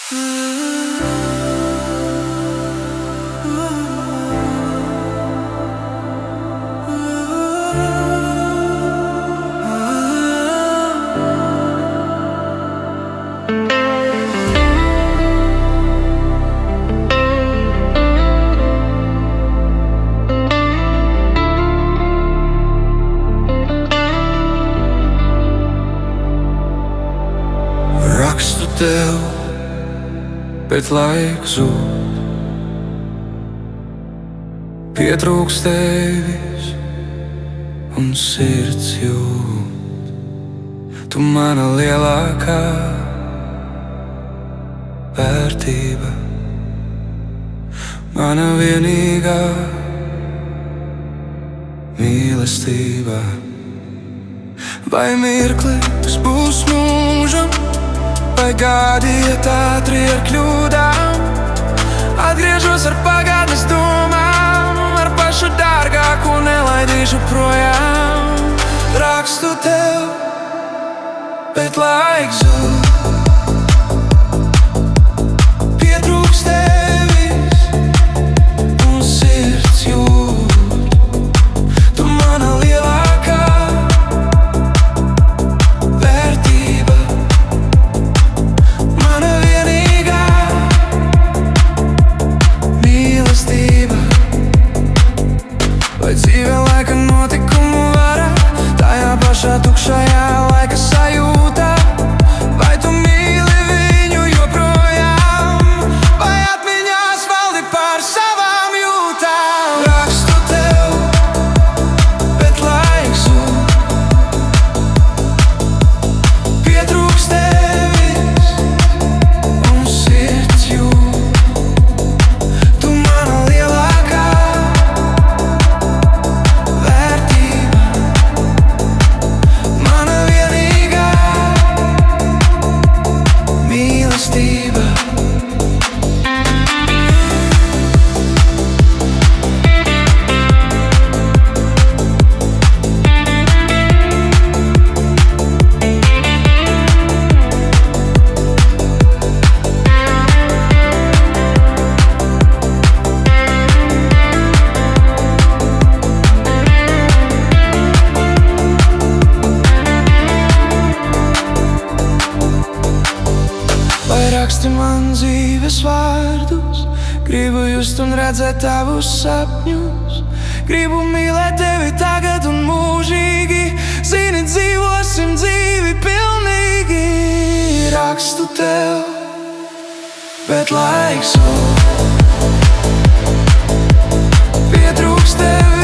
Rakstu tev, bet laiks zūd. Pietrūkst tevis un sirds jūt. Tu mana lielākā vērtība, mana vienīgā mīlestība. Vai mirkli tas būs mūžam, vai gadi iet ātri ar kļūdām? Atgriežos ar pagātnes domām, ar pašu dārgāko nelaidīšu projām. Rakstu tev, bet laiks zūd. Pietrūkst tevis un sirds jūt. Tu mana lielākā vērtība, mana vienīgā mīlestība. Vai dzīve laika notikumu vara, tajā pašā tukšajā laika sajūtā? Vai tu mīli viņu joprojām, vai atmiņās valdi pār savām jūtām? Rakstu tev, bet laiks zūd. Pietrūkst tevis un sirds jūt. Tu mana lielākā vērtība, mana vienīgā mīlestība. Vai raksti man dzīves vārdus, gribu just un redzēt tavus sapņus. Gribu mīlēt tevi tagad un mūžīgi, zini, dzīvosim dzīvi pilnīgi. Rakstu tev, bet laiks zūd. Pietrūkst tevi